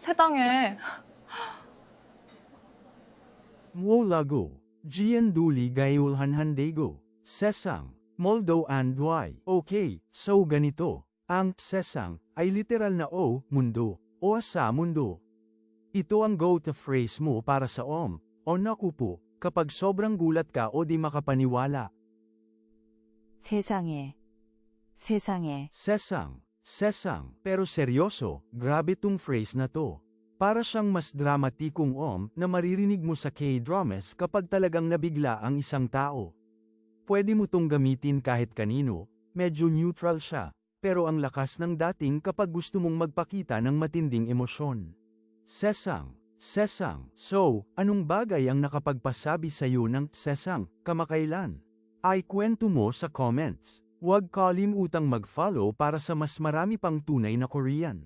세상에. Molago, Gian Duli Gayulhan Handego, Sesang, Moldo and Y. Okay, so ganito. Ang sesang ay literal na o, mundo, o sa mundo. Ito ang go-to phrase mo para sa o naku po, kapag sobrang gulat ka o di makapaniwala. 세상에, 세상에, Sesang, pero seryoso, grabe tong phrase na to. Para siyang mas dramatikong na maririnig mo sa K-dramas kapag talagang nabigla ang isang tao. Pwede mo tong gamitin kahit kanino, medyo neutral siya, pero ang lakas ng dating kapag gusto mong magpakita ng matinding emosyon. Sesang. So, anong bagay ang nakapagpasabi sa iyo ng sesang kamakailan? Ay kwento mo sa comments. Huwag kalimutang mag-follow para sa mas marami pang tunay na Korean.